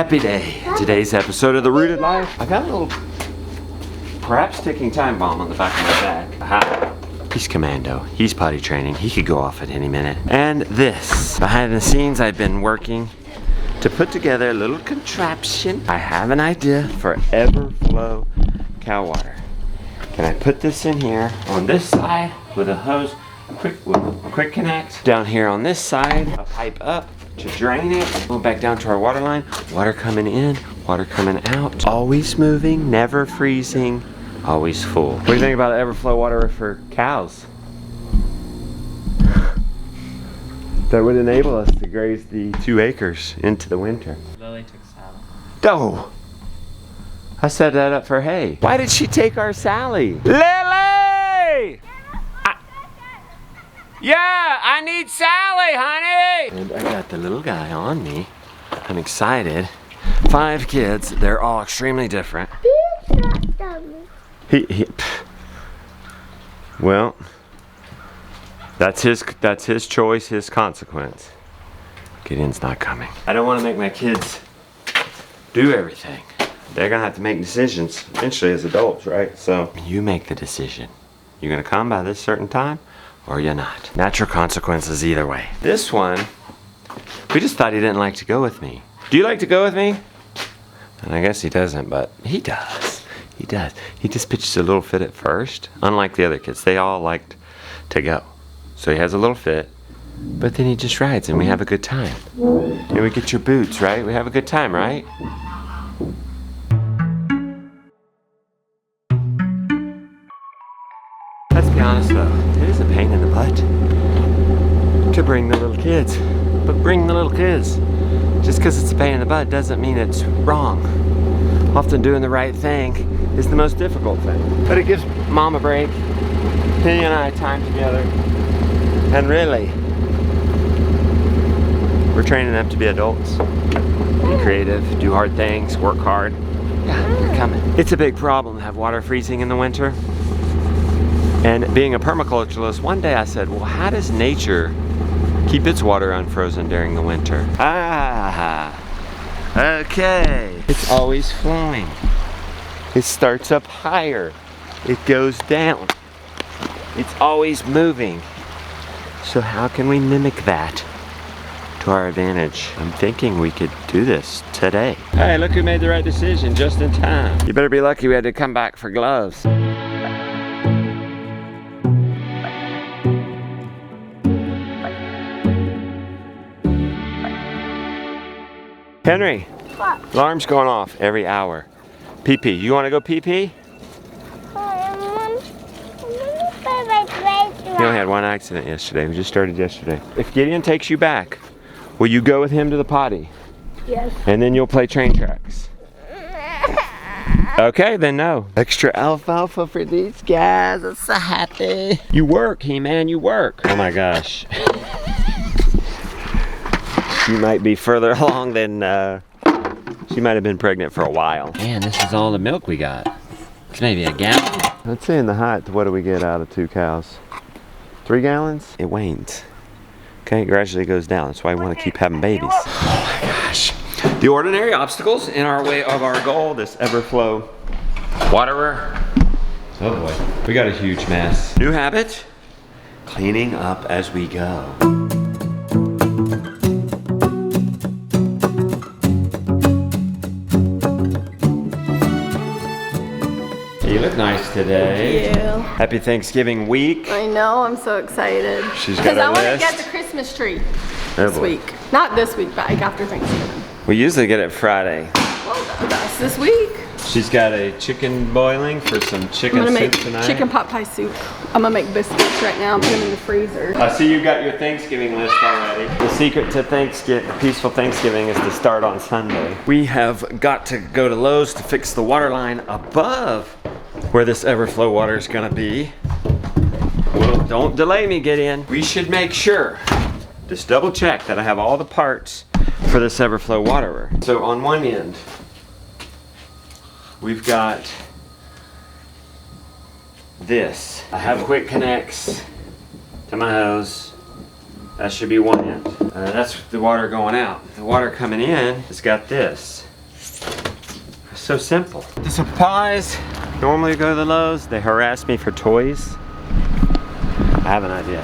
Happy day. Today's episode of The Rooted Life. I got a little perhaps ticking time bomb on the back of my back. Aha. He's commando. He's potty training. He could go off at any minute. And this. Behind the scenes, I've been working to put together a little contraption. I have an idea for Everflow cow water. Can I put this in here on this side with a hose, quick connect? Down here on this side, a pipe up to drain it. Go back down to our water line. Water coming in, water coming out. Always moving, never freezing, always full. What do you think about Everflow water for cows? That would enable us to graze the 2 acres into the winter. Lily took Sally. Oh! I set that up for hay. Why did she take our Sally? Lily! Yeah, I need Sally, honey! And I got the little guy on me. I'm excited. 5 kids, they're all extremely different. Well, that's his choice, his consequence. Gideon's not coming. I don't want to make my kids do everything. They're gonna have to make decisions eventually as adults, right? So you make the decision. You're gonna come by this certain time, or you're not. Natural consequences either way. This one, we just thought he didn't like to go with me. Do you like to go with me? And I guess he doesn't, but he does. He does. He just pitches a little fit at first. Unlike the other kids, they all liked to go. So he has a little fit, but then he just rides and we have a good time. And we get your boots, right? We have a good time, right? Let's be honest though, it is a pain in the butt to bring the little kids. But bring the little kids. Just because it's a pain in the butt doesn't mean it's wrong. Often doing the right thing is the most difficult thing. But it gives mom a break, Penny and I time together, and really, we're training them to be adults. Be creative, do hard things, work hard. Yeah, they're coming. It's a big problem to have water freezing in the winter. And being a permaculturalist, one day I said, well, how does nature keep its water unfrozen during the winter? Okay. It's always flowing. It starts up higher. It goes down. It's always moving. So how can we mimic that to our advantage? I'm thinking we could do this today. Hey, look who made the right decision just in time. You better be lucky we had to come back for gloves. Henry, what? Alarm's going off every hour. Pee-pee, you want to go pee-pee? He only had 1 accident yesterday. We just started yesterday. If Gideon takes you back, will you go with him to the potty? Yes. And then you'll play train tracks. Okay, then no. Extra alfalfa for these guys. I'm so happy. You work, He-Man, you work. Oh my gosh. She might be further along than, she might have been pregnant for a while. Man, this is all the milk we got. It's maybe a gallon. Let's see in the height, what do we get out of 2 cows? 3 gallons? It wanes. Okay, it gradually goes down. That's why we want to keep having babies. Oh my gosh. The ordinary obstacles in our way of our goal, this Everflow waterer. Oh boy, we got a huge mess. New habit, cleaning up as we go. You look nice today. Thank you. Happy Thanksgiving week. I know, I'm so excited. She's got a I want to list. get the Christmas tree Oh, this boy. week. Not this week, but like after Thanksgiving. We usually get it Friday. Well, that's this week. She's got a chicken boiling for some chicken I'm gonna soup make tonight. chicken pot pie soup. I'm gonna make biscuits right now. I'm putting them in the freezer. I see you got your Thanksgiving list already. The secret to peaceful Thanksgiving is to start on Sunday. We have got to go to Lowe's to fix the water line above where this Everflow water is gonna be. Well, don't delay me, Gideon. We should make sure, just double check that I have all the parts for this Everflow waterer. So on one end, we've got this. I have quick connects to my hose. That should be one end. That's the water going out. The water coming in has got this. It's so simple. The supplies normally go to the Lowe's. They harass me for toys. I have an idea.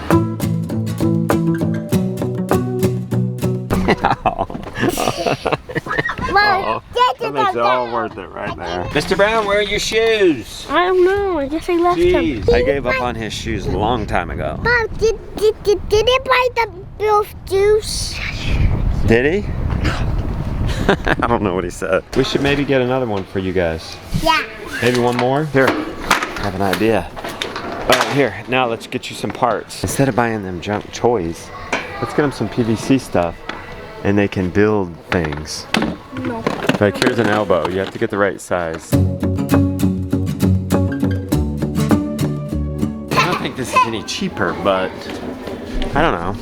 Mom, That makes it all worth it right there. Mr. Brown, where are your shoes? I don't know. I guess I left Jeez, them. I gave up on his shoes a long time ago. Mom, did he buy the Bill's juice? Did he? I don't know what he said. We should maybe get another one for you guys. Yeah. Maybe one more? Here, I have an idea. Here, now let's get you some parts. Instead of buying them junk toys, let's get them some PVC stuff and they can build things. No. Like here's an elbow, you have to get the right size. I don't think this is any cheaper, but I don't know.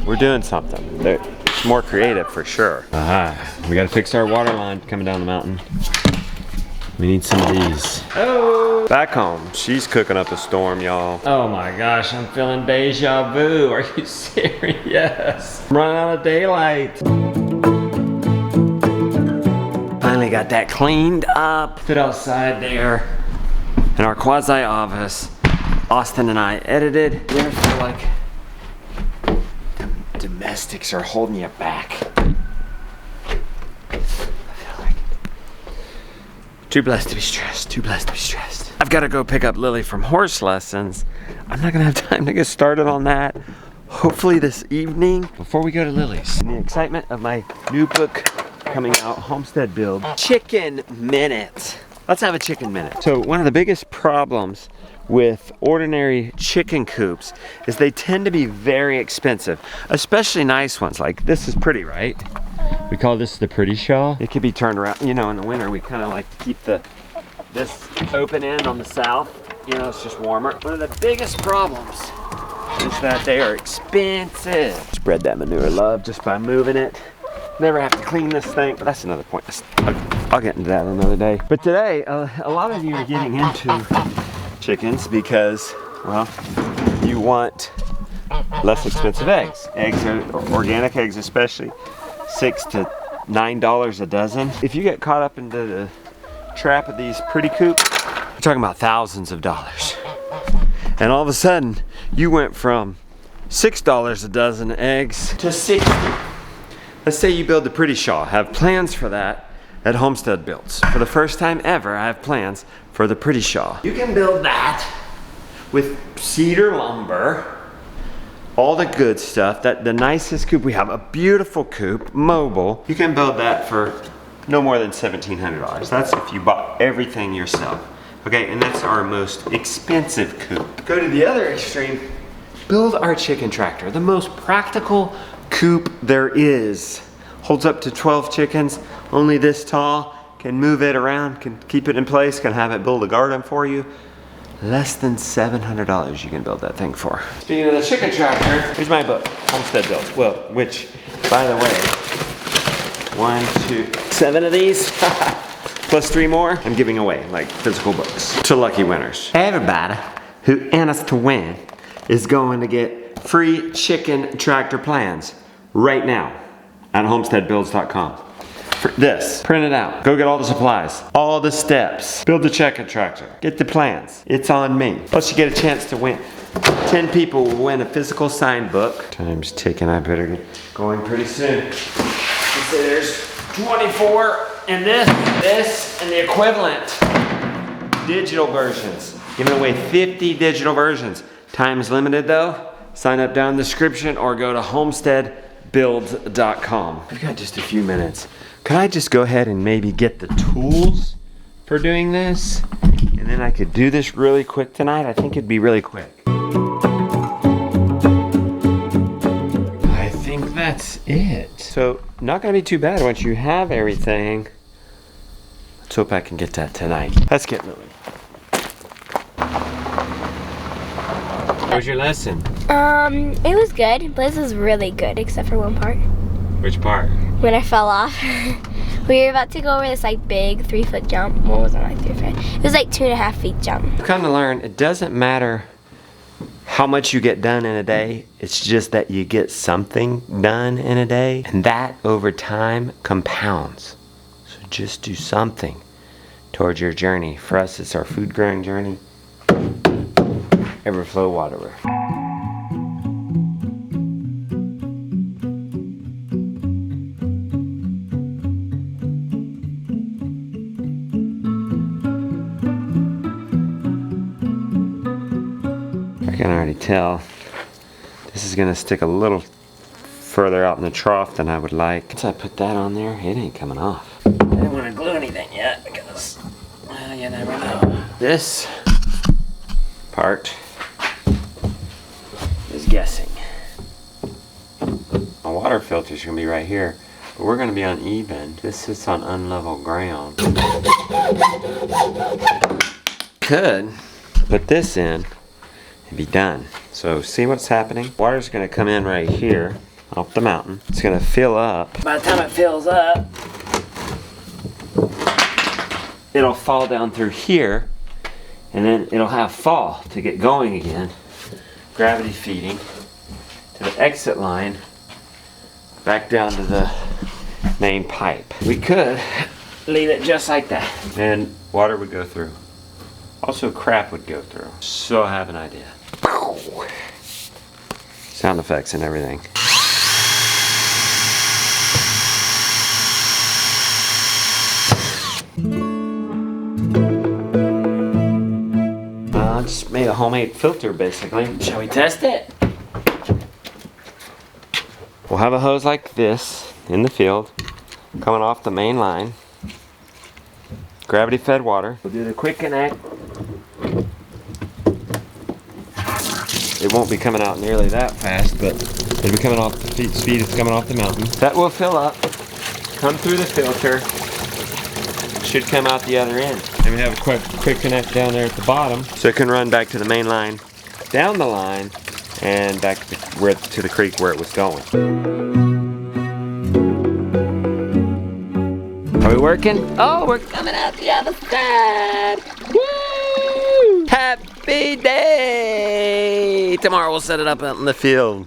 We're doing something. It's more creative for sure. We gotta fix our water line coming down the mountain. We need some of these. Oh! Back home, she's cooking up a storm, y'all. Oh my gosh, I'm feeling deja vu. Are you serious? I'm running out of daylight. Finally got that cleaned up. Fit outside there in our quasi office. Austin and I edited. You ever feel like domestics are holding you back? Too blessed to be stressed, too blessed to be stressed. I've got to go pick up Lily from horse lessons. I'm not gonna have time to get started on that. Hopefully this evening, before we go to Lily's. In the excitement of my new book coming out, Homestead Build. Chicken Minute. Let's have a chicken minute. So one of the biggest problems with ordinary chicken coops is they tend to be very expensive, especially nice ones. Like this is pretty, right? We call this the pretty shawl. It could be turned around, you know, in the winter we kind of like to keep this open end on the south. You know, it's just warmer. One of the biggest problems is that they are expensive. Spread that manure love just by moving it. Never have to clean this thing, but that's another point. I'll get into that another day. But today, a lot of you are getting into chickens because, well, you want less expensive eggs. Eggs are organic eggs, especially $6 to $9 a dozen. If you get caught up into the trap of these pretty coops, we're talking about thousands of dollars. And all of a sudden, you went from $6 a dozen eggs to $60. Let's say you build the pretty shawl. Have plans for that at Homestead Builds. For the first time ever, I have plans for the pretty shawl. You can build that with cedar lumber, all the good stuff, the nicest coop we have, a beautiful coop, mobile. You can build that for no more than $1,700. That's if you bought everything yourself. Okay, and that's our most expensive coop. Go to the other extreme, build our chicken tractor, the most practical coop there is. Holds up to 12 chickens, only this tall, can move it around, can keep it in place, can have it build a garden for you. Less than $700 you can build that thing for. Speaking of the chicken tractor, here's my book, Homestead Builds. Well, which, by the way, 7 of these, plus 3 more, I'm giving away, like physical books, to lucky winners. Everybody who enters to win is going to get free chicken tractor plans right now at homesteadbuilds.com. This, print it out. Go get all the supplies, all the steps. Build the chicken tractor. Get the plans. It's on me. Plus you get a chance to win. 10 people will win a physical signed book. Time's ticking. I better get going pretty soon. Let's say there's 24 and this, and the equivalent digital versions. Giving away 50 digital versions. Time's limited though. Sign up down in the description or go to homesteadbuilds.com. I've got just a few minutes. Could I just go ahead and maybe get the tools for doing this? And then I could do this really quick tonight. I think it'd be really quick. I think that's it. So, not gonna be too bad once you have everything. Let's hope I can get that tonight. Let's get moving. How was your lesson? It was good. Liz was really good, except for one part. Which part? When I fell off. We were about to go over this like big 3-foot jump. What was it, like 3 feet? It was like 2.5 feet jump. I've come to learn it doesn't matter how much you get done in a day. It's just that you get something done in a day, and that over time compounds. So just do something towards your journey. For us, it's our food growing journey. Everflow waterware. I can already tell this is gonna stick a little further out in the trough than I would like. Once I put that on there, it ain't coming off. I didn't want to glue anything yet because, well, you never know. This part is guessing. My water filter's gonna be right here, but we're gonna be uneven. This sits on unlevel ground. Could put this in and be done. So see what's happening? Water's gonna come in right here off the mountain. It's gonna fill up. By the time it fills up, it'll fall down through here, and then it'll have fall to get going again. Gravity feeding to the exit line back down to the main pipe. We could leave it just like that, and water would go through. Also crap would go through. So I have an idea. Sound effects and everything. I just made a homemade filter basically. Shall we test it? We'll have a hose like this in the field coming off the main line. Gravity fed water. We'll do the quick connect. It won't be coming out nearly that fast, but it'll be coming off the speed it's coming off the mountain. That will fill up, come through the filter, should come out the other end. And we have a quick connect down there at the bottom, so it can run back to the main line, down the line, and back to the creek where it was going. Are we working? Oh, we're coming out the other side. Woo! Happy day! Tomorrow we'll set it up out in the field.